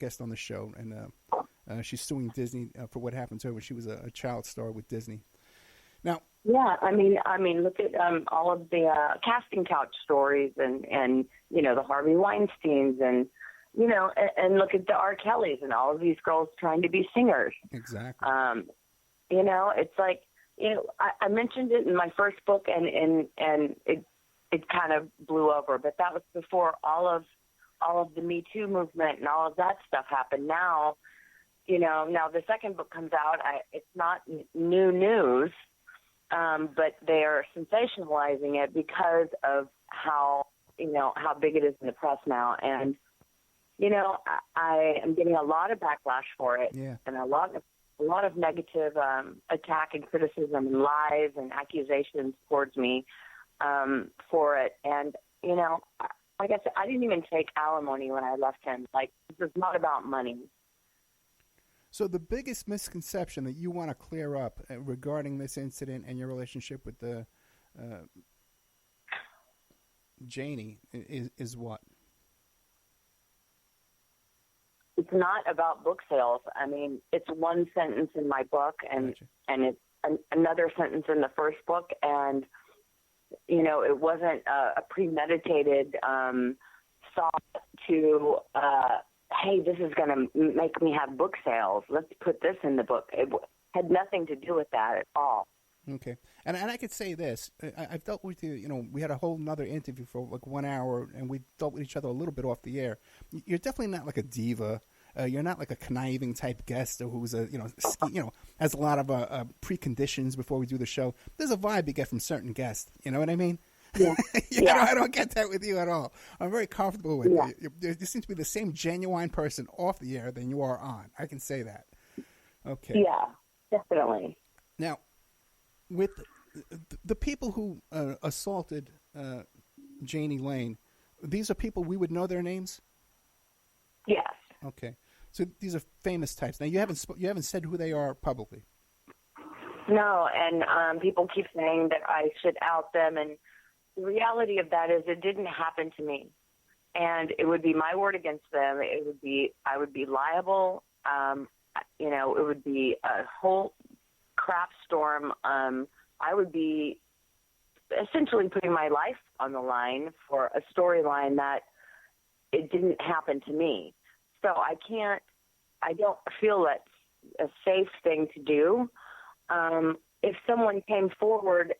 guest on the show, and she's suing Disney for what happened to her when she was a child star with Disney. Now, yeah, I mean, look at all of the casting couch stories, and the Harvey Weinsteins, and and look at the R. Kellys and all of these girls trying to be singers. Exactly. It's like I mentioned it in my first book, and it kind of blew over, but that was before all of the Me Too movement and all of that stuff happened. Now, now the second book comes out. It's not new news, but they are sensationalizing it because of how big it is in the press now. And, I am getting a lot of backlash for it, and a lot of negative attack and criticism and lies and accusations towards me for it. And, like I said, I didn't even take alimony when I left him. Like, this is not about money. So the biggest misconception that you want to clear up regarding this incident and your relationship with the Jani is what? It's not about book sales. I mean, it's one sentence in my book, and it's another sentence in the first book, and it wasn't a premeditated thought to, hey, this is going to make me have book sales. Let's put this in the book. It had nothing to do with that at all. Okay. And I could say this. I've dealt with you, we had a whole nother interview for like 1 hour, and we dealt with each other a little bit off the air. You're definitely not like a diva. You're not like a conniving type guest who's has a lot of preconditions before we do the show. There's a vibe you get from certain guests. You know what I mean? Yeah. I don't get that with you at all. I'm very comfortable with you. You seem to be the same genuine person off the air than you are on. I can say that. Okay. Yeah, definitely. Now, with the people who assaulted Jani Lane, these are people we would know their names? Yes. Okay. So these are famous types. Now, you haven't said who they are publicly. No, and people keep saying that I should out them, and the reality of that is it didn't happen to me, and it would be my word against them. I would be liable. It would be a whole crap storm. I would be essentially putting my life on the line for a storyline that it didn't happen to me. So I don't feel that's a safe thing to do. If someone came forward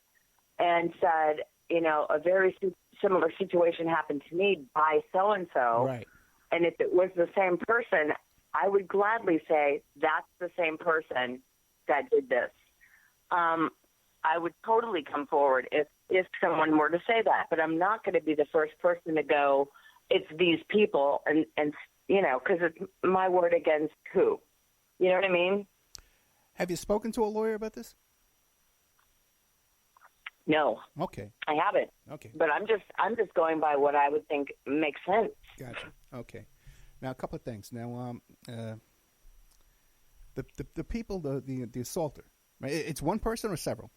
and said, a very similar situation happened to me by so-and-so, right, and if it was the same person, I would gladly say that's the same person that did this. I would totally come forward if someone were to say that, but I'm not going to be the first person to go, it's these people, and because it's my word against who. You know what I mean? Have you spoken to a lawyer about this? No. Okay. I haven't. Okay. But I'm just going by what I would think makes sense. Gotcha. Okay. Now, a couple of things. Now, the people, the assaulter, right? It's one person or several?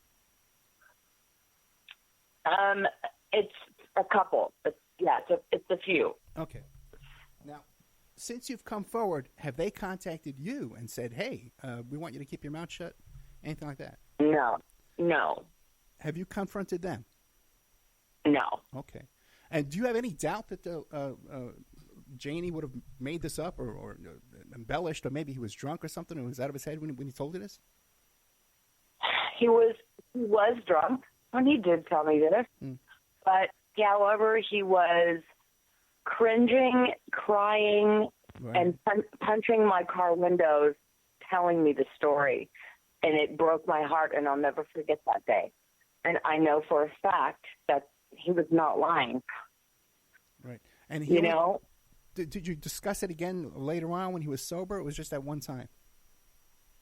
It's a couple. It's a few. Okay. Now, since you've come forward, have they contacted you and said, hey, we want you to keep your mouth shut? Anything like that? No. Have you confronted them? No. Okay. And do you have any doubt that Jani would have made this up or embellished, or maybe he was drunk or something and was out of his head when he told you this? He was drunk when he did tell me this. But, however, he was cringing, crying, right, and punching my car windows, telling me the story. And it broke my heart, and I'll never forget that day. And I know for a fact that he was not lying. Right. And did you discuss it again later on when he was sober? Or it was just at one time?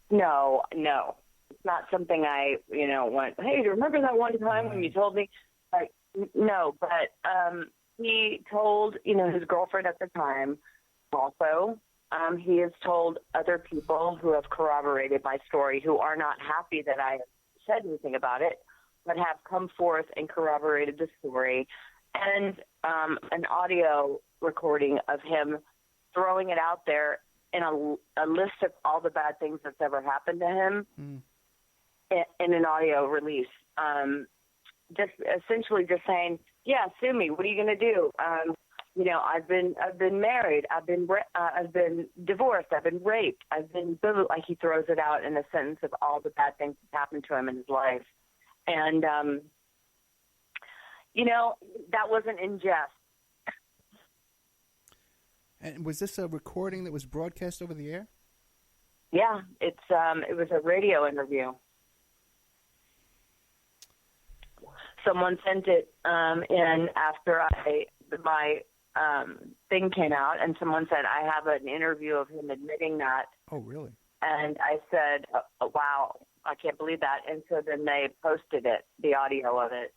No. It's not something I, went, hey, do you remember that one time when you told me? Like, no, but he told, his girlfriend at the time also. He has told other people who have corroborated my story, who are not happy that I said anything about it, but have come forth and corroborated the story, and an audio recording of him throwing it out there in a list of all the bad things that's ever happened to him in an audio release. Just essentially just saying, yeah, sue me. What are you going to do? You know, I've been married. I've been divorced. I've been raped. I've been, like, he throws it out in a sentence of all the bad things that happened to him in his life. And, you know, that wasn't in jest. And was this a recording that was broadcast over the air? Yeah, it was a radio interview. Someone sent it in after my thing came out, and someone said, I have an interview of him admitting that. Oh, really? And I said, oh, wow, I can't believe that. And so then they posted it, the audio of it.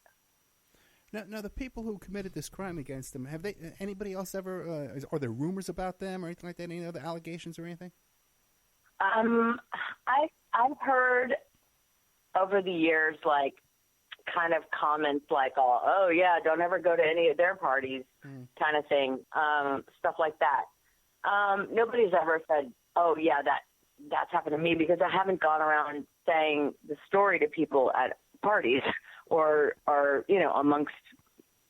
Now, the people who committed this crime against him, have they? Anybody else ever? Are there rumors about them or anything like that? Any other allegations or anything? I've heard over the years, like, kind of comments like, oh yeah, don't ever go to any of their parties, kind of thing, stuff like that. Nobody's ever said, oh yeah, that's happened to me, because I haven't gone around saying the story to people at parties or you know, amongst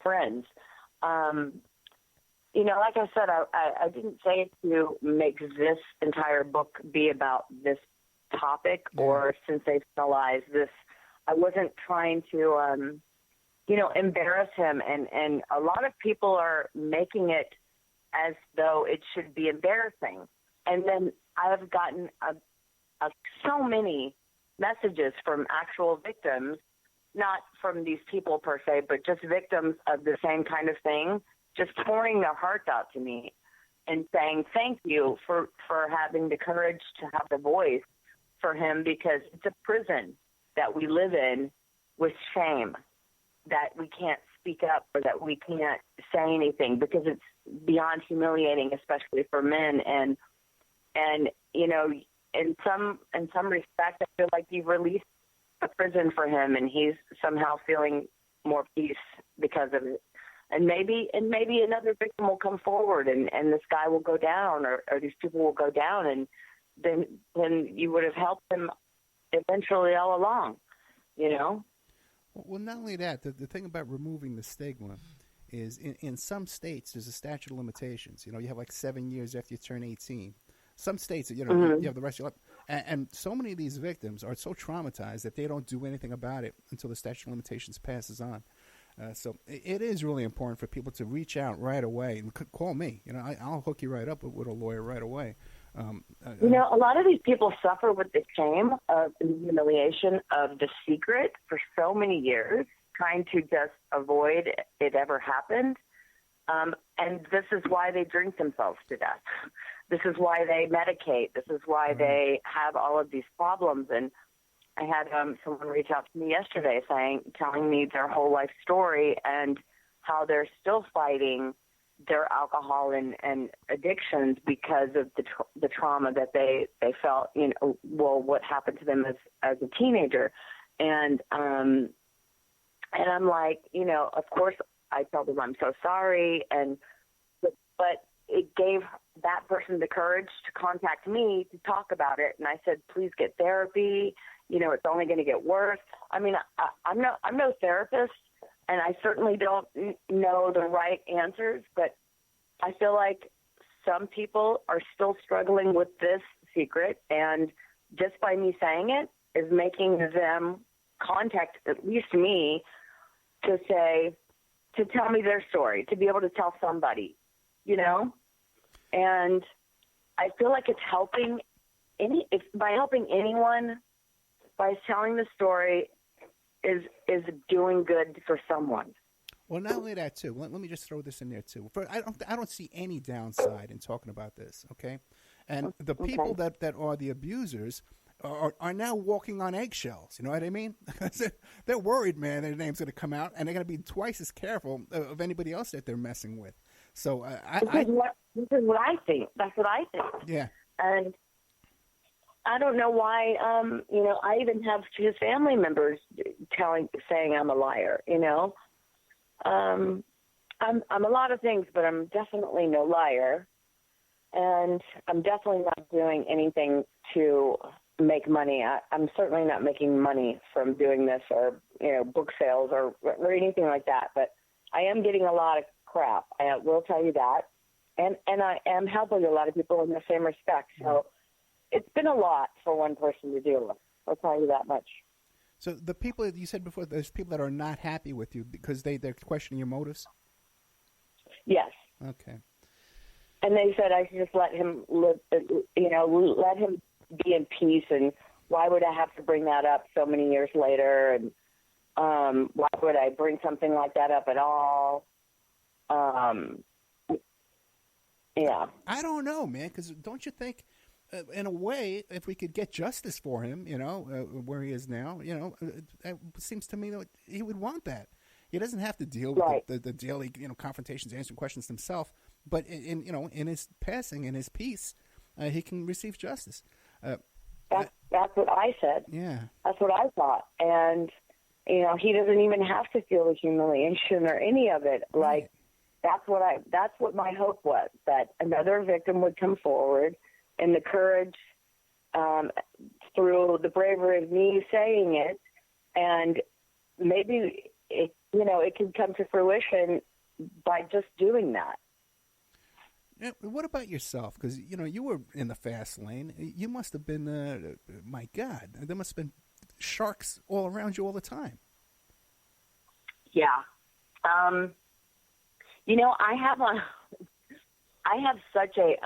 friends. You know, like I said, I didn't say it to make this entire book be about this topic or sensationalize this. I wasn't trying to, you know, embarrass him. And a lot of people are making it as though it should be embarrassing. And then I've gotten so many messages from actual victims, not from these people per se, but just victims of the same kind of thing, just pouring their hearts out to me and saying, thank you for having the courage to have the voice for him, because it's a prison that we live in with shame, that we can't speak up or that we can't say anything, because it's beyond humiliating, especially for men. And you know, in some respect, I feel like you've released a prison for him, and he's somehow feeling more peace because of it. And maybe another victim will come forward, and this guy will go down, or these people will go down, and then you would have helped him eventually all along, you know? Well, not only that, the thing about removing the stigma is in some states there's a statute of limitations. You know, you have like 7 years after you turn 18. Some states, you know, you have the rest of your life. And so many of these victims are so traumatized that they don't do anything about it until the statute of limitations passes on. So it is really important for people to reach out right away and call me. You know, I'll hook you right up with a lawyer right away. You know, a lot of these people suffer with the shame of the humiliation of the secret for so many years, trying to just avoid it ever happened. And this is why they drink themselves to death. This is why they medicate. This is why they have all of these problems. And I had someone reach out to me yesterday telling me their whole life story and how they're still fighting their alcohol and addictions because of the trauma that they felt, you know, well, what happened to them as a teenager. And I'm like, you know, of course I tell them I'm so sorry, but it gave that person the courage to contact me to talk about it. And I said, please get therapy. You know, it's only going to get worse. I mean, I'm no therapist, and I certainly don't know the right answers, but I feel like some people are still struggling with this secret, and just by me saying it is making them contact at least me to tell me their story, to be able to tell somebody, you know? And I feel like it's helping by helping anyone, by telling the story is doing good for someone. Well, not only that, too. Let me just throw this in there, too. I don't see any downside in talking about this, okay? And the people that are the abusers are now walking on eggshells. You know what I mean? They're worried, man, their name's going to come out, and they're going to be twice as careful of anybody else that they're messing with. So this is what I think. That's what I think. Yeah. And I don't know why, you know, I even have his family members saying I'm a liar, you know. I'm a lot of things, but I'm definitely no liar. And I'm definitely not doing anything to make money. I'm certainly not making money from doing this or, book sales or anything like that. But I am getting a lot of crap. I will tell you that. And I am helping a lot of people in the same respect. So it's been a lot for one person to deal with. I'll tell you that much. So the people that you said before, there's people that are not happy with you because they're questioning your motives? Yes. Okay. And they said I should just let him live, let him be in peace. And why would I have to bring that up so many years later? And why would I bring something like that up at all? Yeah. I don't know, man, because don't you think, in a way, if we could get justice for him, where he is now, it seems to me that he would want that. He doesn't have to deal with the daily, confrontations, answering questions himself. But in his passing, in his peace, he can receive justice. That's what I said. Yeah, that's what I thought. And he doesn't even have to feel the humiliation or any of it. Right. Like that's what my hope was, that another victim would come forward, and the courage, through the bravery of me saying it, and maybe it can come to fruition by just doing that. What about yourself? Because, you were in the fast lane. You must have been, my God, there must have been sharks all around you all the time. Yeah. I have such a,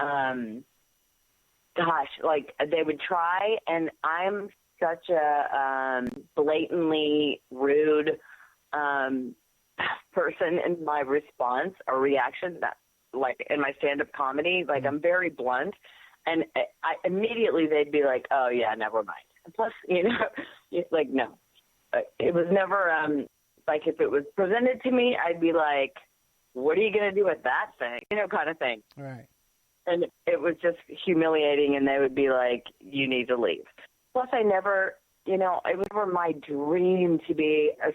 they would try, and I'm such a blatantly rude person in my response or reaction that, like, in my stand-up comedy, like, I'm very blunt, and I immediately they'd be like, oh, yeah, never mind. And plus, like, no. It was never, like, if it was presented to me, I'd be like, what are you going to do with that thing? Kind of thing. Right. And it was just humiliating, and they would be like, you need to leave. Plus, I never, it was never my dream to be a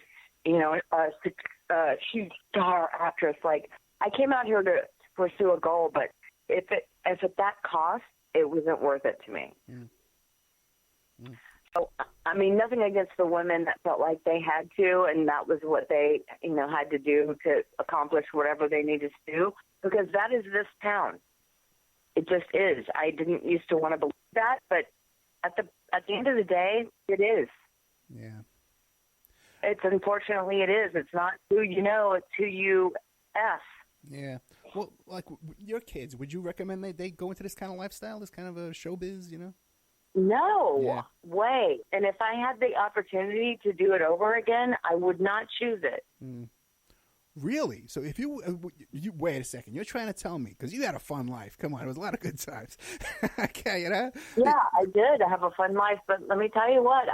huge star actress. Like, I came out here to pursue a goal, but if at that cost, it wasn't worth it to me. Mm. Mm. So, I mean, nothing against the women that felt like they had to, and that was what they, had to do to accomplish whatever they needed to do, because that is this town. It just is. I didn't used to want to believe that, but at the end of the day, it is. Yeah. It's unfortunately it is. It's not who you know, it's who you F. Yeah. Well, like your kids, would you recommend they go into this kind of lifestyle, this kind of a showbiz, No way. And if I had the opportunity to do it over again, I would not choose it. Mm. Really? So if you wait a second, you're trying to tell me, because you had a fun life. Come on, it was a lot of good times. Okay, Yeah, I did. I have a fun life, but let me tell you what,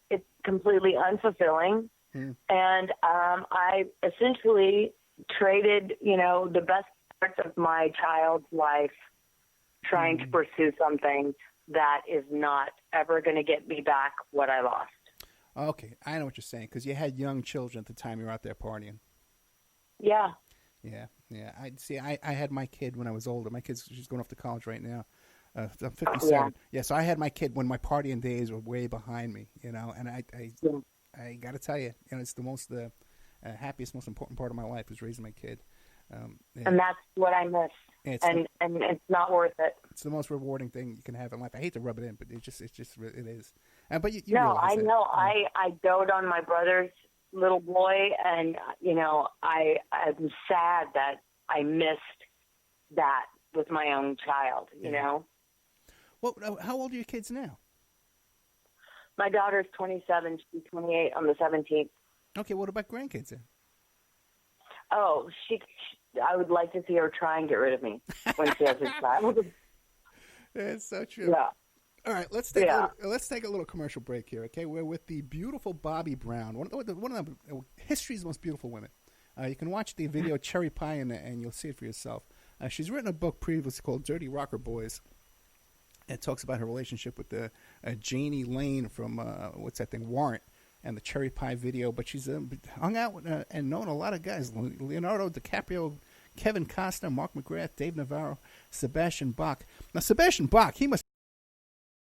it's completely unfulfilling. Mm. And I essentially traded, the best parts of my child's life trying to pursue something that is not ever going to get me back what I lost. Okay, I know what you're saying, because you had young children at the time you were out there partying. Yeah. Yeah. I had my kid when I was older. My kid's she's going off to college right now. I'm 57. Yeah, so I had my kid when my partying days were way behind me, and I got to tell you, it's the most happiest, most important part of my life is raising my kid. And that's what I miss. And it's not worth it. It's the most rewarding thing you can have in life. I hate to rub it in, but it is. But you no, I know. I dote on my brother's little boy, and I'm sad that I missed that with my own child. You know. Well, how old are your kids now? My daughter's 27. She's 28 on the 17th. Okay, what about grandkids then? Oh, I would like to see her try and get rid of me when she has a child. It's so true. Yeah. All right, let's take a little commercial break here. Okay, we're with the beautiful Bobby Brown, one of the history's most beautiful women. You can watch the video Cherry Pie and you'll see it for yourself. She's written a book previously called Dirty Rocker Boys. It talks about her relationship with the Jani Lane from what's that thing, Warrant, and the Cherry Pie video. But she's hung out with, and known a lot of guys. Leonardo DiCaprio Kevin Costner, Mark McGrath, Dave Navarro, Sebastian Bach. Now, Sebastian Bach, he must